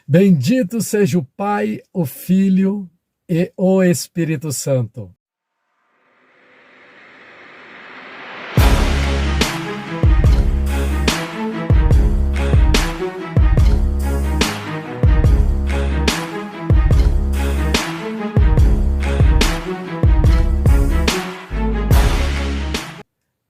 Bendito seja o Pai, o Filho e o Espírito Santo.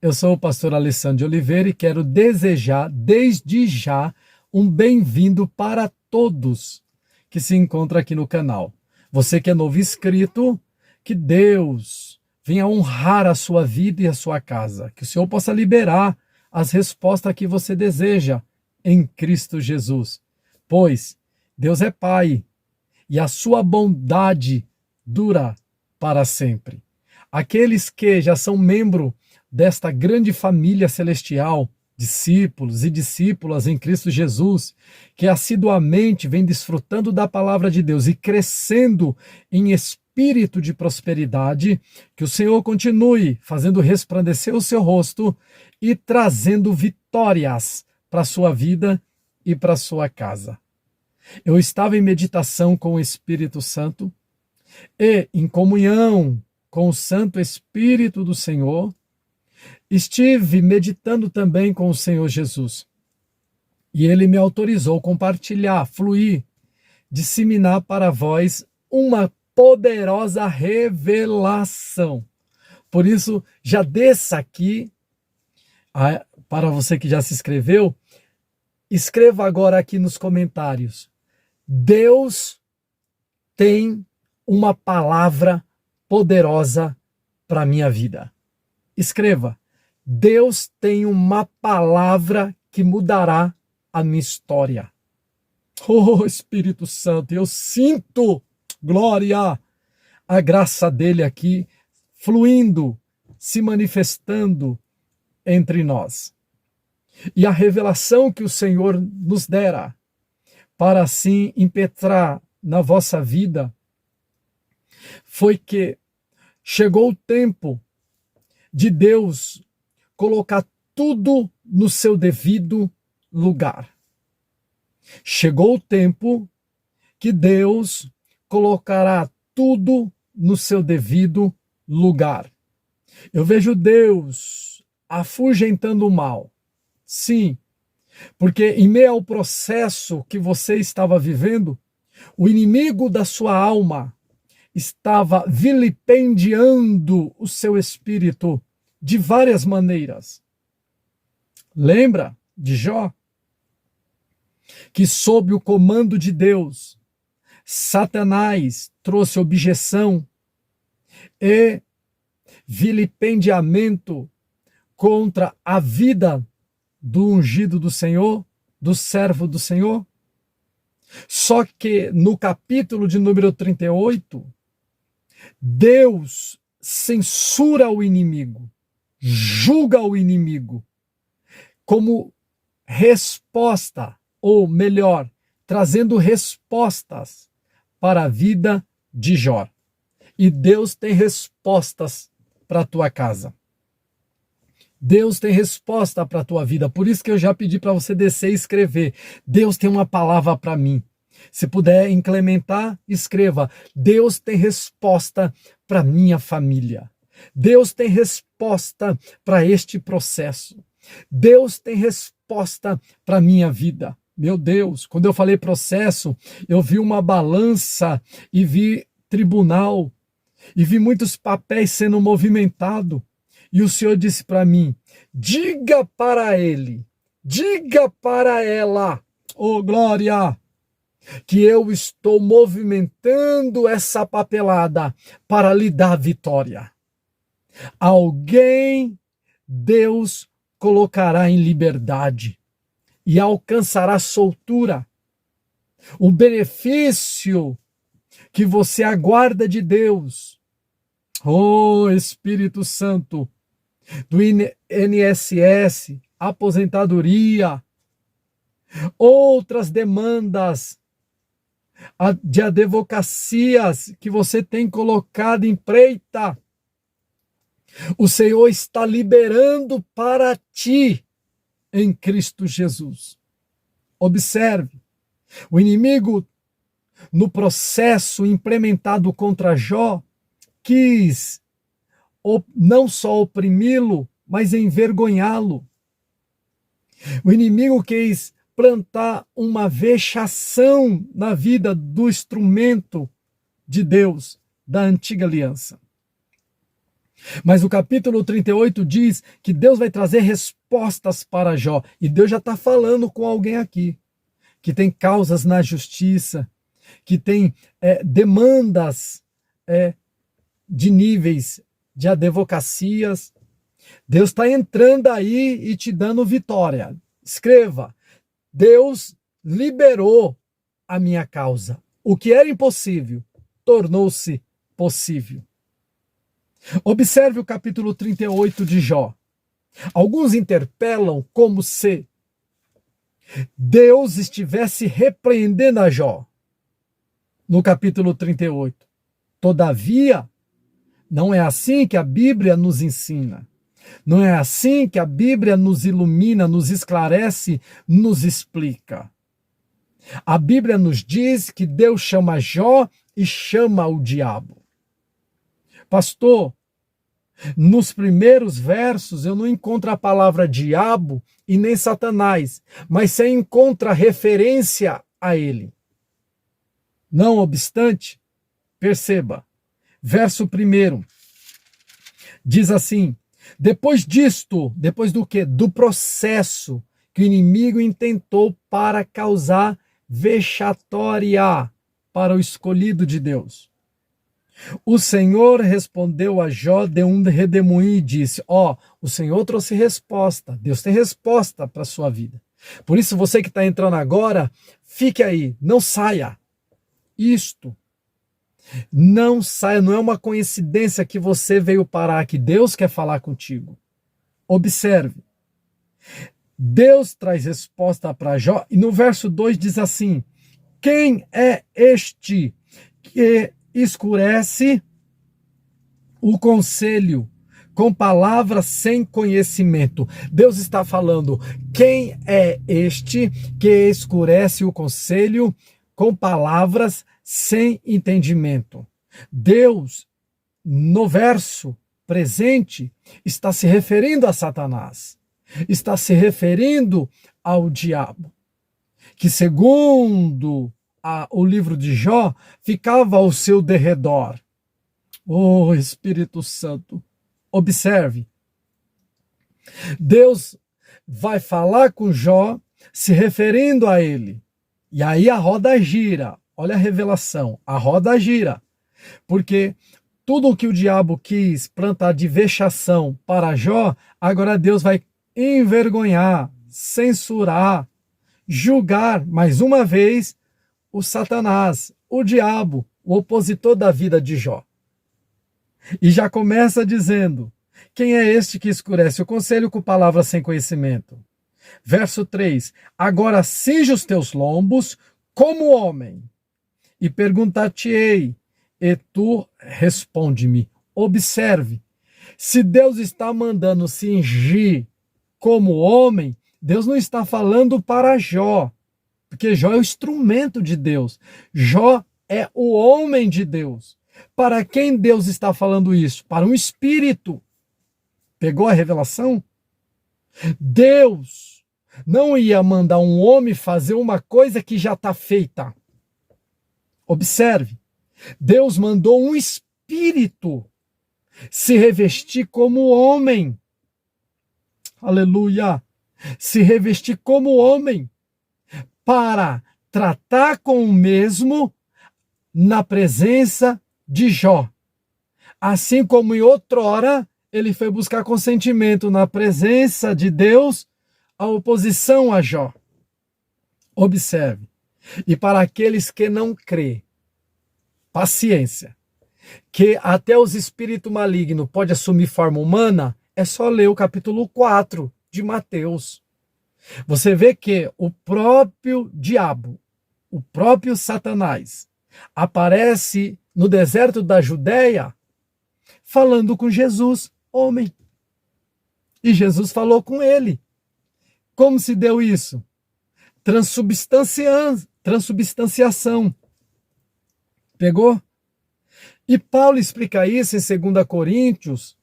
Eu sou o pastor Alessandro de Oliveira e quero desejar, desde já, um bem-vindo para todos que se encontram aqui no canal. Você que é novo inscrito, que Deus venha honrar a sua vida e a sua casa. Que o Senhor possa liberar as respostas que você deseja em Cristo Jesus. Pois Deus é Pai e a sua bondade dura para sempre. Aqueles que já são membros desta grande família celestial, discípulos e discípulas em Cristo Jesus, que assiduamente vem desfrutando da palavra de Deus e crescendo em espírito de prosperidade, que o Senhor continue fazendo resplandecer o seu rosto e trazendo vitórias para a sua vida e para a sua casa. Eu estava em meditação com o Espírito Santo e em comunhão com o Santo Espírito do Senhor, estive meditando também com o Senhor Jesus. E ele me autorizou compartilhar, fluir, disseminar para vós uma poderosa revelação. Por isso, já desça aqui, para você que já se inscreveu, escreva agora aqui nos comentários. Deus tem uma palavra poderosa para a minha vida. Escreva. Deus tem uma palavra que mudará a minha história. Oh, Espírito Santo, eu sinto, glória, a graça dele aqui, fluindo, se manifestando entre nós. E a revelação que o Senhor nos dera, para assim impetrar na vossa vida, foi que chegou o tempo de Deus colocar tudo no seu devido lugar. Chegou o tempo que Deus colocará tudo no seu devido lugar. Eu vejo Deus afugentando o mal. Sim, porque em meio ao processo que você estava vivendo, o inimigo da sua alma estava vilipendiando o seu espírito de várias maneiras. Lembra de Jó? Que sob o comando de Deus, Satanás trouxe objeção e vilipendiamento contra a vida do ungido do Senhor, do servo do Senhor. Só que no capítulo de número 38, Deus censura o inimigo, julga o inimigo, como resposta, ou melhor, trazendo respostas para a vida de Jó. E Deus tem respostas para a tua casa. Deus tem resposta para a tua vida. Por isso que eu já pedi para você descer e escrever. Deus tem uma palavra para mim. Se puder incrementar, escreva. Deus tem resposta para minha família. Deus tem resposta para este processo. Deus tem resposta para minha vida. Meu Deus, quando eu falei processo, eu vi uma balança e vi tribunal e vi muitos papéis sendo movimentados. E o Senhor disse para mim, diga para ele, diga para ela, oh glória, que eu estou movimentando essa papelada para lhe dar vitória. Alguém Deus colocará em liberdade e alcançará soltura. O benefício que você aguarda de Deus, oh Espírito Santo, do INSS, aposentadoria, outras demandas de advocacias que você tem colocado em preita, o Senhor está liberando para ti em Cristo Jesus. Observe, O inimigo, no processo implementado contra Jó, quis não só oprimi-lo, mas envergonhá-lo. O inimigo quis plantar uma vexação na vida do instrumento de Deus, da antiga aliança. Mas o capítulo 38 diz que Deus vai trazer respostas para Jó. E Deus já está falando com alguém aqui, que tem causas na justiça, que tem demandas de níveis de advocacias. Deus está entrando aí e te dando vitória. Escreva: Deus liberou a minha causa. O que era impossível tornou-se possível. Observe o capítulo 38 de Jó. Alguns interpelam como se Deus estivesse repreendendo a Jó. No capítulo 38. Todavia, não é assim que a Bíblia nos ensina. Não é assim que a Bíblia nos ilumina, nos esclarece, nos explica. A Bíblia nos diz que Deus chama Jó e chama o diabo. Pastor, nos primeiros versos eu não encontro a palavra diabo e nem Satanás, mas você encontra referência a ele. Não obstante, perceba, verso 1 diz assim: depois disto, depois do quê? Do processo que o inimigo intentou para causar vexatória para o escolhido de Deus. O Senhor respondeu a Jó de um redemoinho e disse: o Senhor trouxe resposta. Deus tem resposta para a sua vida. Por isso, você que está entrando agora, fique aí, não saia. Isto não saia, não é uma coincidência que você veio parar aqui. Deus quer falar contigo. Observe. Deus traz resposta para Jó e no verso 2 diz assim: quem é este que escurece o conselho com palavras sem conhecimento? Deus está falando: quem é este que escurece o conselho com palavras sem entendimento? Deus, no verso presente, está se referindo a Satanás, está se referindo ao diabo, que segundo o livro de Jó, ficava ao seu derredor. Espírito Santo, observe. Deus vai falar com Jó, se referindo a ele. E aí a roda gira. Olha a revelação. A roda gira. Porque tudo o que o diabo quis plantar de vexação para Jó, agora Deus vai envergonhar, censurar, julgar mais uma vez o Satanás, o diabo, o opositor da vida de Jó. E já começa dizendo: quem é este que escurece o conselho com palavras sem conhecimento? Verso 3: agora cinge os teus lombos como homem, e perguntar-te-ei, e tu responde-me. Observe, se Deus está mandando cingir como homem, Deus não está falando para Jó, porque Jó é o instrumento de Deus. Jó é o homem de Deus. Para quem Deus está falando isso? Para um espírito. Pegou a revelação? Deus não ia mandar um homem fazer uma coisa que já está feita. Observe. Deus mandou um espírito se revestir como homem. Aleluia. Se revestir como homem, para tratar com o mesmo na presença de Jó. Assim como em outrora ele foi buscar consentimento na presença de Deus, a oposição a Jó. Observe. E para aqueles que não crê, paciência, que até os espíritos malignos podem assumir forma humana, é só ler o capítulo 4 de Mateus. Você vê que o próprio diabo, o próprio Satanás, aparece no deserto da Judéia falando com Jesus, homem. E Jesus falou com ele. Como se deu isso? transubstanciação. Pegou? E Paulo explica isso em 2 Coríntios,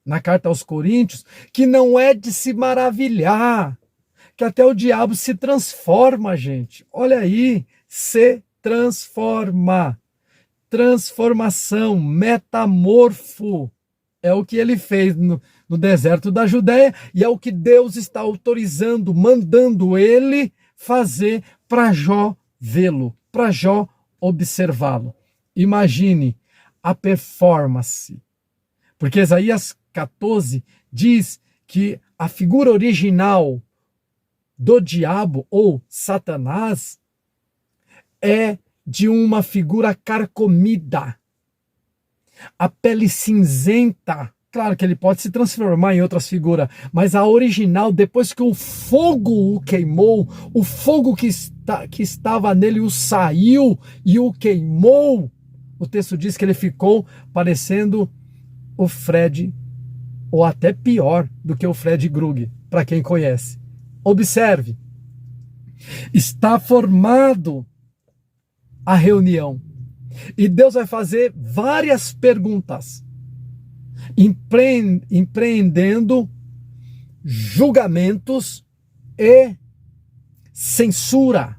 na carta aos Coríntios, que não é de se maravilhar, que até o diabo se transforma, gente. Olha aí, se transforma. Transformação, metamorfo. É o que ele fez no deserto da Judéia e é o que Deus está autorizando, mandando ele fazer para Jó vê-lo, para Jó observá-lo. Imagine a performance. Porque Isaías 14 diz que a figura original do diabo ou Satanás é de uma figura carcomida. A pele cinzenta, claro que ele pode se transformar em outras figuras, mas a original, depois que o fogo o queimou, o fogo que estava nele o saiu e o queimou, o texto diz que ele ficou parecendo o Fred, ou até pior do que o Fred Krug, para quem conhece. Observe, está formado a reunião. E Deus vai fazer várias perguntas, empreendendo julgamentos e censura.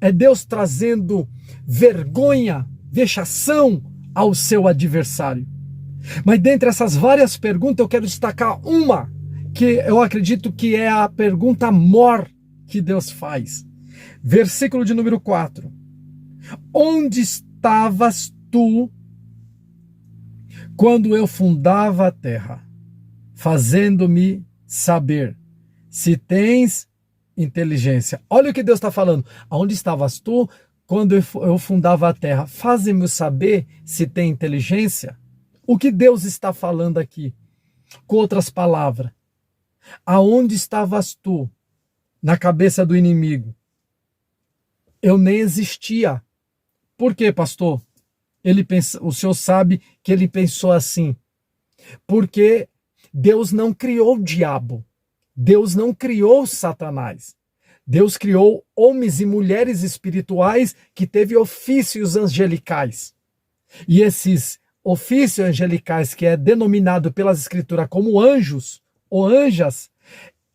É Deus trazendo vergonha, vexação ao seu adversário. Mas dentre essas várias perguntas, eu quero destacar uma, que eu acredito que é a pergunta maior que Deus faz. Versículo de número 4. Onde estavas tu quando eu fundava a terra, fazendo-me saber se tens inteligência? Olha o que Deus está falando. Onde estavas tu quando eu fundava a terra? Faze-me saber se tem inteligência. O que Deus está falando aqui? Com outras palavras, aonde estavas tu na cabeça do inimigo? Eu nem existia. Por quê, pastor? O senhor sabe que ele pensou assim. Porque Deus não criou o diabo. Deus não criou Satanás. Deus criou homens e mulheres espirituais que teve ofícios angelicais. E esses ofícios angelicais, que é denominado pelas escrituras como anjos ou anjas,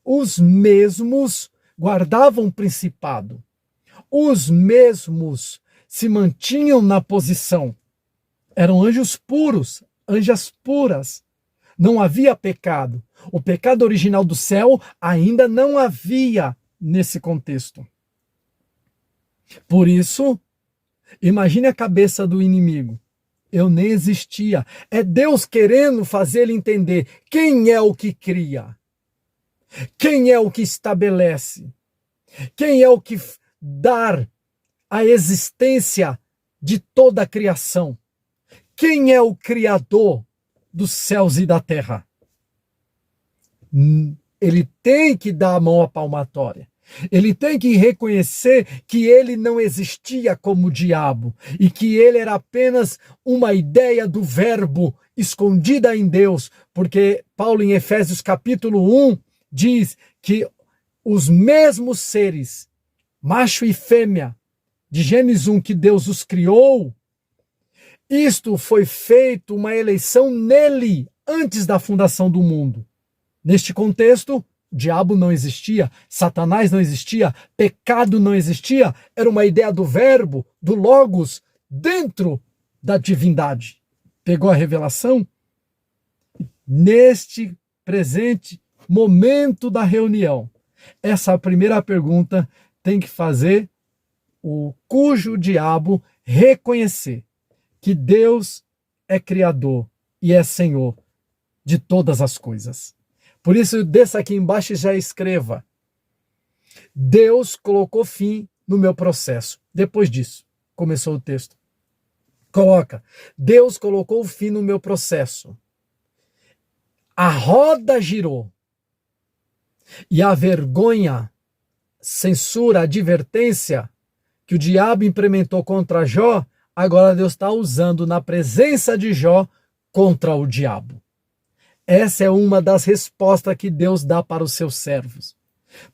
os mesmos guardavam o principado. Os mesmos se mantinham na posição. Eram anjos puros, anjas puras. Não havia pecado. O pecado original do céu ainda não havia nesse contexto. Por isso, imagine a cabeça do inimigo. Eu nem existia. É Deus querendo fazer ele entender quem é o que cria, quem é o que estabelece, quem é o que dá a existência de toda a criação. Quem é o Criador dos céus e da terra? Ele tem que dar a mão à palmatória. Ele tem que reconhecer que ele não existia como diabo e que ele era apenas uma ideia do verbo escondida em Deus, porque Paulo em Efésios capítulo 1 diz que os mesmos seres, macho e fêmea, de Gênesis 1, que Deus os criou, isto foi feito uma eleição nele antes da fundação do mundo. Neste contexto, o diabo não existia, Satanás não existia, pecado não existia, era uma ideia do verbo, do logos, dentro da divindade. Pegou a revelação? Neste presente momento da reunião, essa primeira pergunta tem que fazer o cujo diabo reconhecer que Deus é Criador e é Senhor de todas as coisas. Por isso, desça aqui embaixo e já escreva: Deus colocou fim no meu processo. Depois disso, começou o texto. Coloca: Deus colocou fim no meu processo. A roda girou. E a vergonha, censura, advertência que o diabo implementou contra Jó, agora Deus está usando na presença de Jó contra o diabo. Essa é uma das respostas que Deus dá para os seus servos.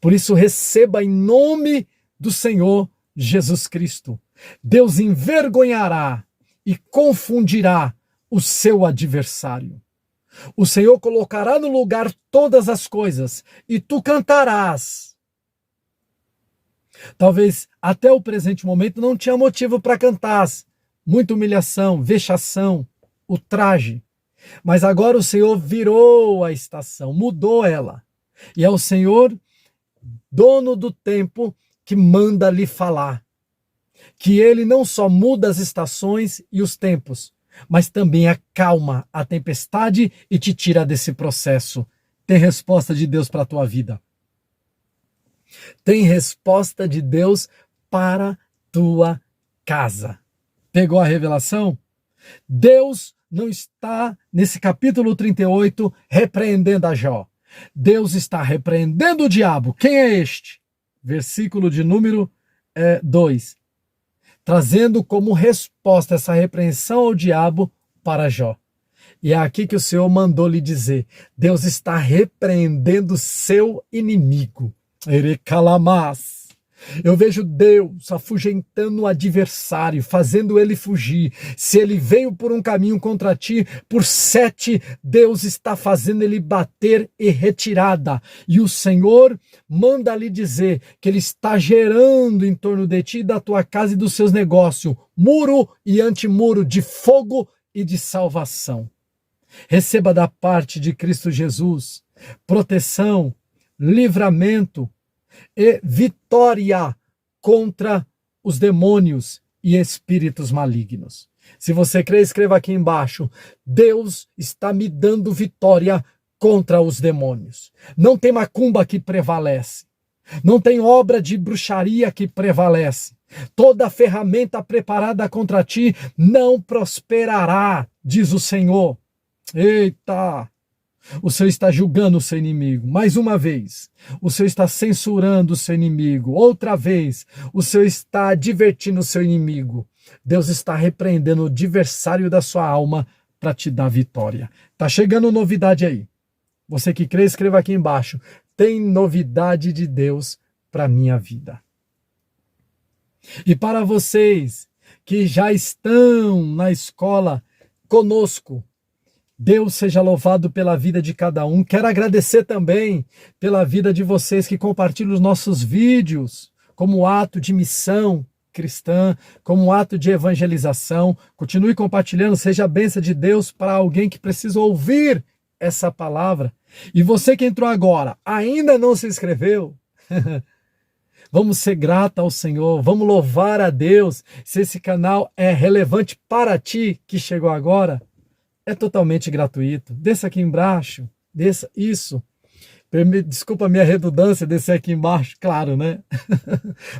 Por isso, receba em nome do Senhor Jesus Cristo. Deus envergonhará e confundirá o seu adversário. O Senhor colocará no lugar todas as coisas e tu cantarás. Talvez até o presente momento não tinha motivo para cantar. Muita humilhação, vexação, ultraje. Mas agora o Senhor virou a estação, mudou ela. E é o Senhor, dono do tempo, que manda lhe falar. Que ele não só muda as estações e os tempos, mas também acalma a tempestade e te tira desse processo. Tem resposta de Deus para a tua vida. Tem resposta de Deus para a tua casa. Pegou a revelação? Deus não está, nesse capítulo 38, repreendendo a Jó. Deus está repreendendo o diabo. Quem é este? Versículo de número 2. Trazendo como resposta essa repreensão ao diabo para Jó. E é aqui que o Senhor mandou lhe dizer: Deus está repreendendo seu inimigo. Erecalamas. Eu vejo Deus afugentando o adversário, fazendo ele fugir. Se ele veio por um caminho contra ti, por 7, Deus está fazendo ele bater e retirada. E o Senhor manda lhe dizer que ele está gerando em torno de ti, da tua casa e dos seus negócios, muro e antimuro de fogo e de salvação. Receba da parte de Cristo Jesus proteção, livramento e vitória contra os demônios e espíritos malignos. Se você crê, escreva aqui embaixo: Deus está me dando vitória contra os demônios. Não tem macumba que prevalece. Não tem obra de bruxaria que prevalece. Toda ferramenta preparada contra ti não prosperará, diz o Senhor. Eita! O Senhor está julgando o seu inimigo. Mais uma vez, o Senhor está censurando o seu inimigo. Outra vez, o Senhor está advertindo o seu inimigo. Deus está repreendendo o adversário da sua alma para te dar vitória. Tá chegando novidade aí. Você que crê, escreva aqui embaixo: tem novidade de Deus para minha vida. E para vocês que já estão na escola conosco, Deus seja louvado pela vida de cada um. Quero agradecer também pela vida de vocês que compartilham os nossos vídeos como ato de missão cristã, como ato de evangelização. Continue compartilhando, seja a bênção de Deus para alguém que precisa ouvir essa palavra. E você que entrou agora, ainda não se inscreveu? Vamos ser gratos ao Senhor, vamos louvar a Deus. Se esse canal é relevante para ti que chegou agora, é totalmente gratuito. Desça aqui embaixo, desça, isso. Desculpa a minha redundância, descer aqui embaixo, claro, né?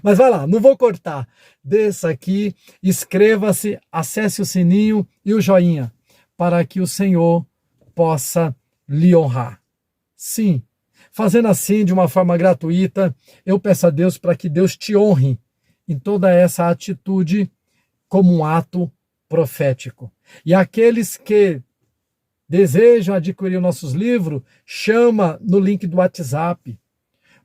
Mas vai lá, não vou cortar. Desça aqui, inscreva-se, acesse o sininho e o joinha, para que o Senhor possa lhe honrar. Sim, fazendo assim de uma forma gratuita, eu peço a Deus para que Deus te honre em toda essa atitude como um ato profético. E aqueles que desejam adquirir nossos livros, chama no link do WhatsApp.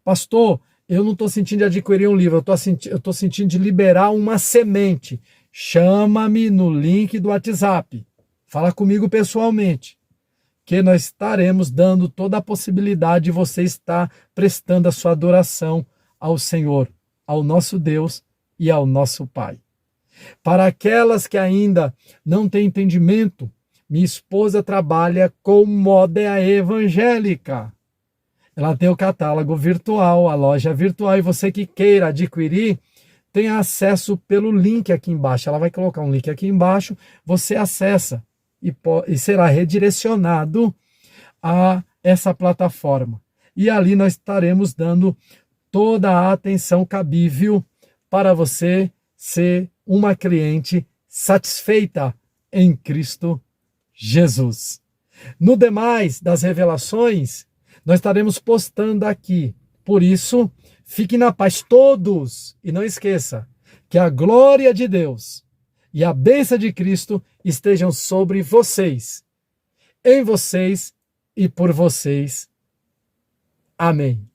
Pastor, eu não estou sentindo de adquirir um livro, eu estou sentindo de liberar uma semente. Chama-me no link do WhatsApp. Fala comigo pessoalmente, que nós estaremos dando toda a possibilidade de você estar prestando a sua adoração ao Senhor, ao nosso Deus e ao nosso Pai. Para aquelas que ainda não têm entendimento, minha esposa trabalha com moda evangélica. Ela tem o catálogo virtual, a loja virtual, e você que queira adquirir, tem acesso pelo link aqui embaixo. Ela vai colocar um link aqui embaixo, você acessa e será redirecionado a essa plataforma. E ali nós estaremos dando toda a atenção cabível para você ser uma cliente satisfeita em Cristo Jesus. No demais das revelações, nós estaremos postando aqui. Por isso, fiquem na paz todos e não esqueça que a glória de Deus e a bênção de Cristo estejam sobre vocês, em vocês e por vocês. Amém.